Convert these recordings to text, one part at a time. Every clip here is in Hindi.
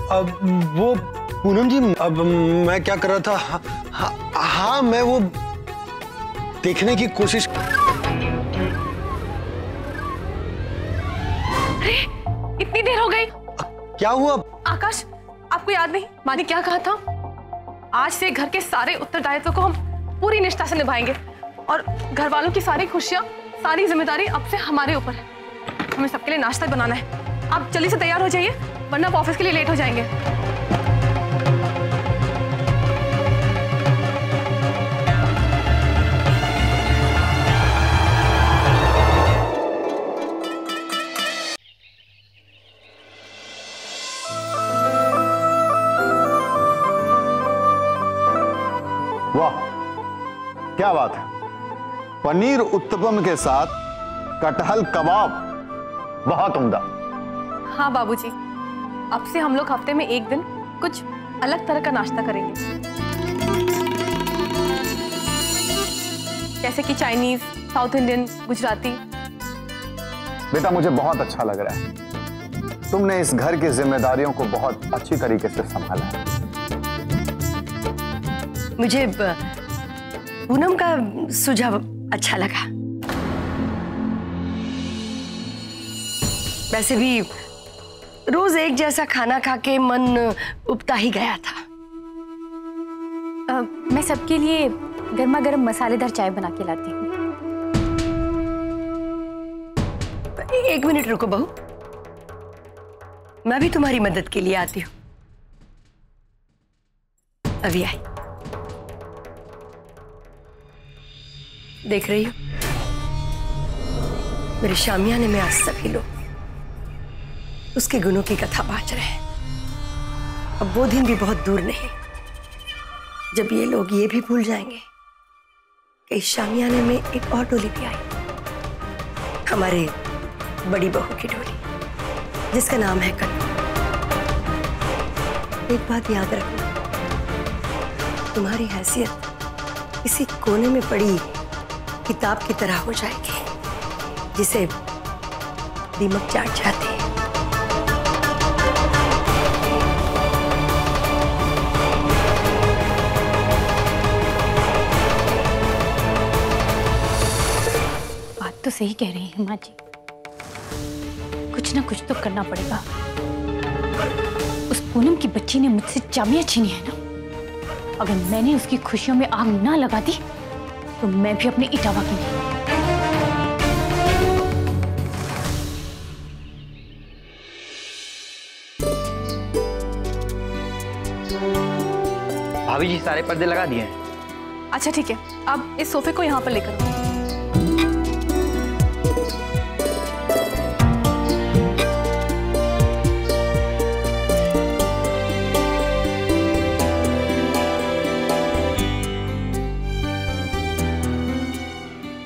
अब वो पूनम जी, अब मैं क्या कर रहा था, हाँ मैं वो देखने की कोशिश। अरे इतनी देर हो गई। क्या हुआ? आकाश, आपको याद नहीं माँ ने क्या कहा था? आज से घर के सारे उत्तरदायित्व को हम पूरी निष्ठा से निभाएंगे और घर वालों की सारी खुशियाँ, सारी जिम्मेदारी अब से हमारे ऊपर है। हमें सबके लिए नाश्ता बनाना है। आप जल्दी से तैयार हो जाइए, वरना आप ऑफिस के लिए लेट हो जाएंगे। वाह, क्या बात है। पनीर उत्तपम के साथ कटहल कबाब, बहुत उम्दा। हाँ बाबूजी, अब से हम लोग हफ्ते में एक दिन कुछ अलग तरह का नाश्ता करेंगे, जैसे कि चाइनीज, साउथ इंडियन, गुजराती। बेटा, मुझे बहुत अच्छा लग रहा है। तुमने इस घर की जिम्मेदारियों को बहुत अच्छी तरीके से संभाला है। मुझे पूनम का सुझाव अच्छा लगा। वैसे भी रोज एक जैसा खाना खा के मन उबता ही गया था। मैं सबके लिए गर्मा गर्म मसालेदार चाय बना के लाती हूँ। एक मिनट रुको बहू, मैं भी तुम्हारी मदद के लिए आती हूँ। अभी आई। देख रही हो, मेरे शामियाने में आज सभी लोग उसके गुणों की कथा बांट रहे हैं। अब वो दिन भी बहुत दूर नहीं जब ये लोग ये भी भूल जाएंगे कि इस शामियाने में एक और डोली भी आई, हमारे बड़ी बहू की डोली, जिसका नाम है कन्नू। एक बात याद रखना, तुम्हारी हैसियत किसी कोने में पड़ी किताब की तरह हो जाएगी जिसे दीमक चाट जाते हैं। बात तो सही कह रही हैं माँ जी, कुछ ना कुछ तो करना पड़ेगा। उस पूनम की बच्ची ने मुझसे चाबियां छीनी है ना, अगर मैंने उसकी खुशियों में आग ना लगा दी तो मैं भी अपने इटावा की नहीं। भाभी जी सारे पर्दे लगा दिए हैं। अच्छा ठीक है, अब इस सोफे को यहाँ पर लेकर आओ।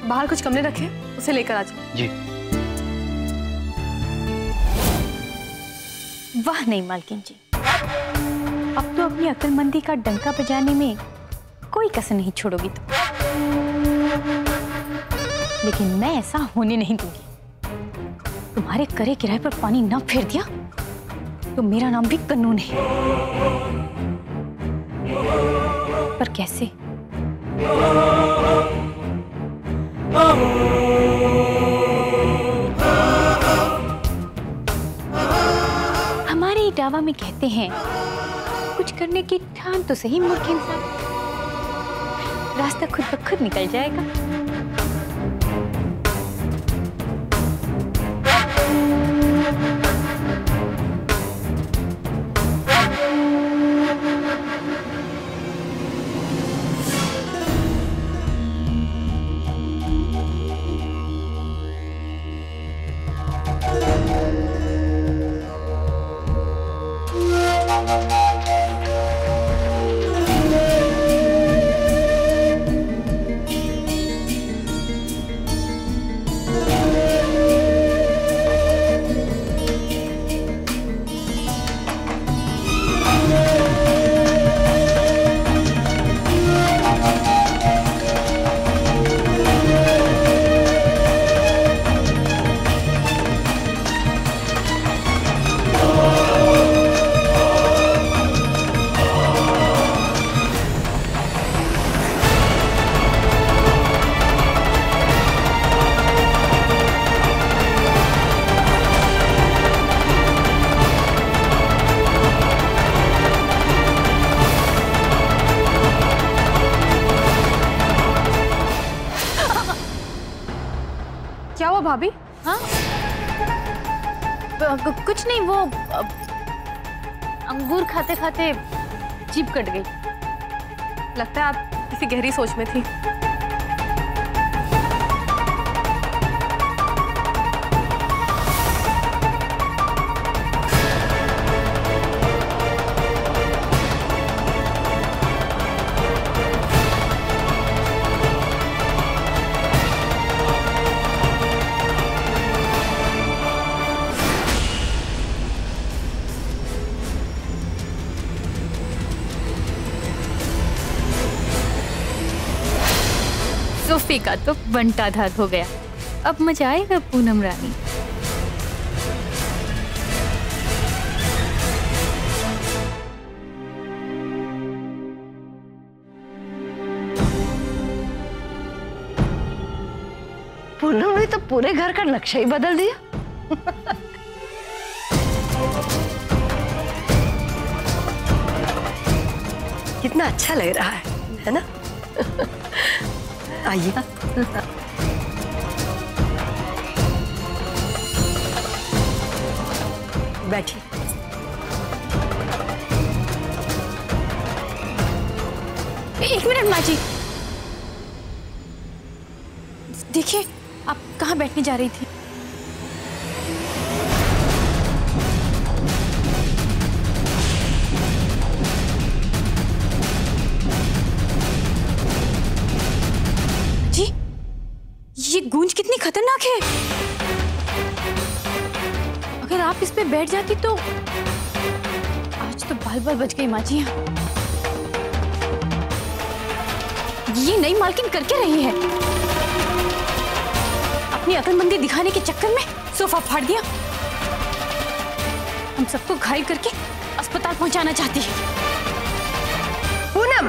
बाहर कुछ गमले रखे, उसे लेकर आ जाओ। जी। वाह नहीं मालकिन जी, अब तो अपनी अक्लमंदी का डंका बजाने में कोई कसर नहीं छोड़ोगी तुम। लेकिन मैं ऐसा होने नहीं दूंगी। तुम्हारे करे किराए पर पानी ना फेर दिया तो मेरा नाम भी कन्नू नहीं। पर कैसे? हमारे इटावा में कहते हैं, कुछ करने की ठान तो सही मूर्ख इंसान, रास्ता खुद ब खुद निकल जाएगा। क्या हुआ भाभी? हाँ कुछ नहीं, वो अंगूर खाते खाते जीभ कट गई। लगता है आप किसी गहरी सोच में थी। सोफी का तो बंटा धात हो गया। अब मजा आएगा पूनम रानी। पूनम ने तो पूरे घर का नक्शा ही बदल दिया। कितना अच्छा लग रहा है ना? आइए। बैठिए। एक मिनट माँ जी, देखिए आप कहाँ बैठने जा रही थी? ये गूंज कितनी खतरनाक है। अगर आप इस पे बैठ जाती तो आज तो बाल बाल बच गई माँ जी। ये नई मालकिन कर क्या रही है? अपनी अकलमंदी दिखाने के चक्कर में सोफा फाड़ दिया। हम सबको घायल करके अस्पताल पहुंचाना चाहती है। पूनम।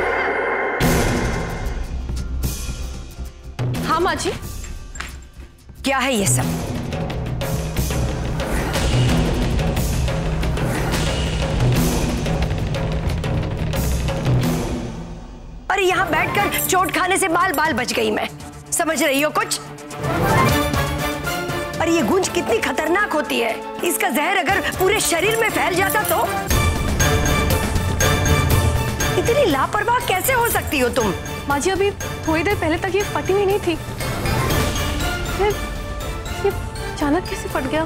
हाँ माँ जी। क्या है ये सब? और यहां बैठकर चोट खाने से बाल बाल बच गई मैं। समझ रही हो कुछ? और ये गूंज कितनी खतरनाक होती है। इसका जहर अगर पूरे शरीर में फैल जाता तो? इतनी लापरवाह कैसे हो सकती हो तुम? माँ जी अभी थोड़ी देर पहले तक ये फटी हुई नहीं थी, फिर ये अचानक कैसे फट गया?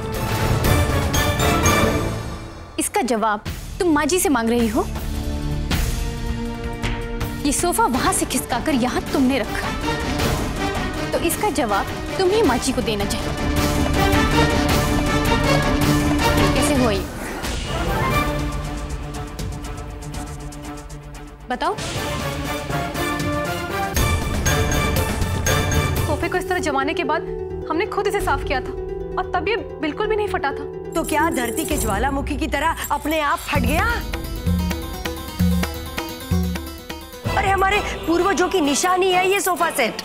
इसका जवाब तुम माँ जी से मांग रही हो। ये सोफा वहां से खिसकाकर यहाँ तुमने रखा, तो इसका जवाब तुम ही माँ जी को देना चाहिए। कैसे हुआ ये बताओ। सोफे को इस तरह जमाने के बाद हमने खुद इसे साफ किया था और तब ये बिल्कुल भी नहीं फटा था। तो क्या धरती के ज्वालामुखी की तरह अपने आप फट गया? अरे हमारे पूर्वजों की निशानी है ये सोफा सेट।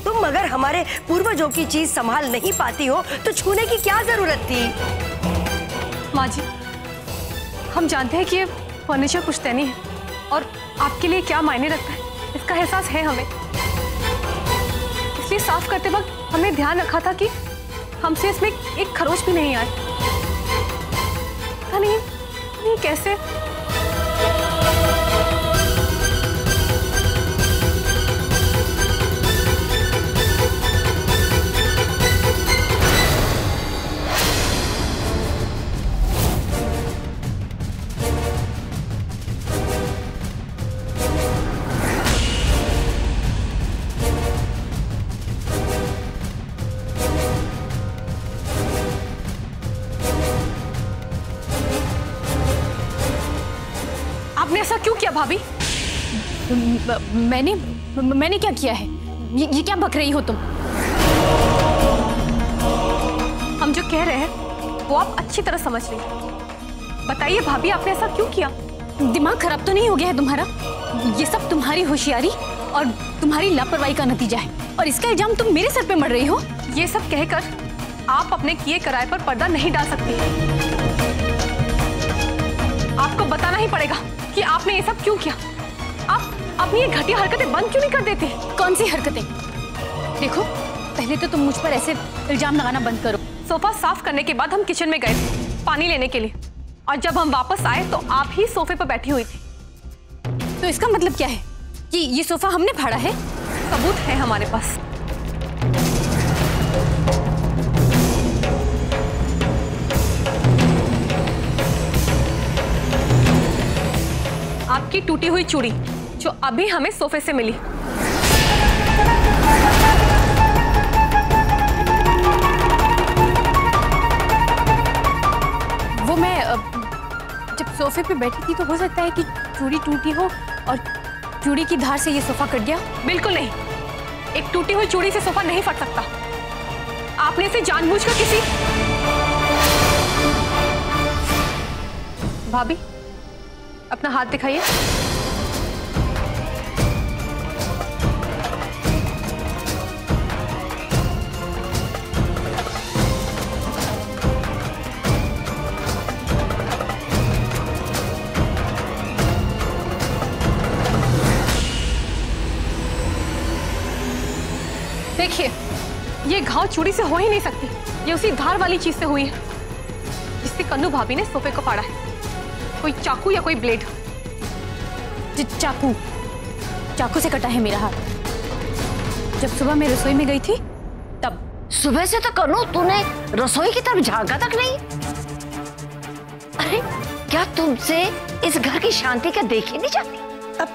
तुम अगर हमारे पूर्वजों की चीज संभाल नहीं पाती हो तो छूने की क्या जरूरत थी? माँ जी हम जानते हैं कि ये फर्नीचर पुश्तैनी है और आपके लिए क्या मायने रखता है इसका एहसास है हमें। इसलिए साफ करते वक्त हमने ध्यान रखा था कि हमसे इसमें एक खरोच भी नहीं आए। पता नहीं कैसे। ऐसा क्यों किया भाभी? मैंने क्या किया है? ये क्या बक रही हो तुम? हम जो कह रहे हैं वो आप अच्छी तरह समझ रही हैं। बताइए भाभी आपने ऐसा क्यों किया? दिमाग खराब तो नहीं हो गया है तुम्हारा? ये सब तुम्हारी होशियारी और तुम्हारी लापरवाही का नतीजा है और इसका इल्जाम तुम मेरे सर पे मढ़ रही हो। ये सब कहकर आप अपने किए कराए पर पर्दा नहीं डाल सकती। आपको बताना ही पड़ेगा कि आपने ये सब क्यों किया। आप अपनी ये घटिया हरकतें बंद क्यों नहीं कर देते? कौन सी हरकतें? देखो पहले पहले तो तुम मुझ पर ऐसे इल्जाम लगाना बंद करो। सोफा साफ करने के बाद हम किचन में गए पानी लेने के लिए, और जब हम वापस आए तो आप ही सोफे पर बैठी हुई थी। तो इसका मतलब क्या है कि ये सोफा हमने फाड़ा है? सबूत है हमारे पास। आपकी टूटी हुई चूड़ी जो अभी हमें सोफे से मिली। वो मैं जब सोफे पे बैठी थी तो हो सकता है कि चूड़ी टूटी हो और चूड़ी की धार से ये सोफा कट गया। बिल्कुल नहीं, एक टूटी हुई चूड़ी से सोफा नहीं फट सकता। आपने इसे जानबूझकर किसी। भाभी अपना हाथ दिखाइए। देखिए, ये घाव चूड़ी से हो ही नहीं सकती, ये उसी धार वाली चीज से हुई है जिससे कन्नू भाभी ने सोफे को फाड़ा है। कोई चाकू या कोई ब्लेड। चाकू से कटा है मेरा हाथ। जब सुबह मैं रसोई में गई थी तब। सुबह से तो कन्नू तूने रसोई की तरफ झांका तक नहीं। अरे क्या तुमसे इस घर की शांति क्या देखी नहीं जाती? अब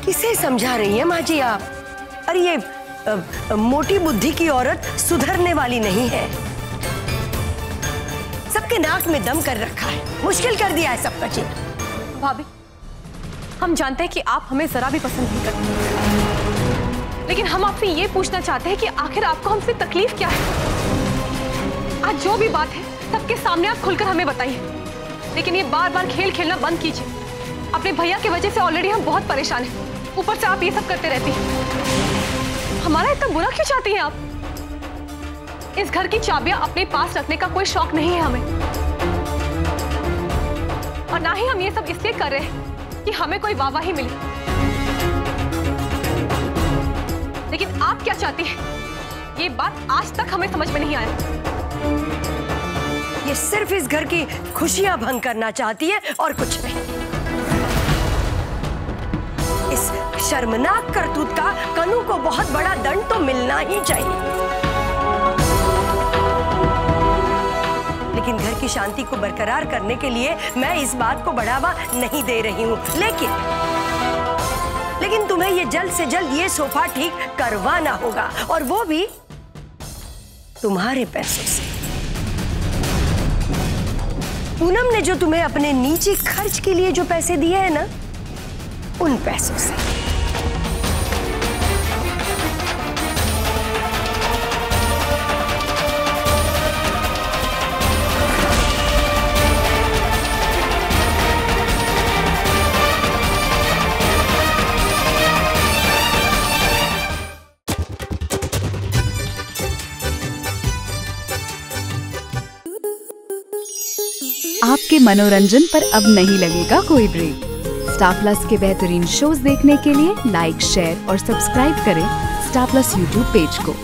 किसे समझा रही है माँ जी आप? अरे ये मोटी बुद्धि की औरत सुधरने वाली नहीं है। सबके नाक में दम कर रखा है, मुश्किल कर दिया है सबका जीना। भाभी, हम जानते हैं कि आप हमें जरा भी पसंद नहीं करते, लेकिन हम आपसे ये पूछना चाहते हैं कि आखिर आपको हमसे तकलीफ क्या है? आज जो भी बात है सबके सामने आप खुलकर हमें बताइए, लेकिन ये बार बार खेल खेलना बंद कीजिए। अपने भैया की वजह से ऑलरेडी हम बहुत परेशान हैं, ऊपर से आप ये सब करते रहती हैं। हमारा इतना बुरा क्यों चाहती हैं आप? इस घर की चाबियां अपने पास रखने का कोई शौक नहीं है हमें, और ना ही हम ये सब इसलिए कर रहे हैं कि हमें कोई वाहवाही मिले। लेकिन आप क्या चाहती हैं? ये बात आज तक हमें समझ में नहीं आया। ये सिर्फ इस घर की खुशियां भंग करना चाहती है और कुछ नहीं। इस शर्मनाक करतूत का कन्नू को बहुत बड़ा दंड तो मिलना ही चाहिए, लेकिन घर की शांति को बरकरार करने के लिए मैं इस बात को बढ़ावा नहीं दे रही हूँ। लेकिन तुम्हें ये जल्द से जल्द ये सोफा ठीक करवाना होगा, और वो भी तुम्हारे पैसों से। पूनम ने जो तुम्हें अपने निजी खर्च के लिए जो पैसे दिए हैं ना, उन पैसों से। आपके मनोरंजन पर अब नहीं लगेगा कोई ब्रेक। स्टार प्लस के बेहतरीन शोज देखने के लिए लाइक, शेयर और सब्सक्राइब करें स्टार प्लस यूट्यूब पेज को।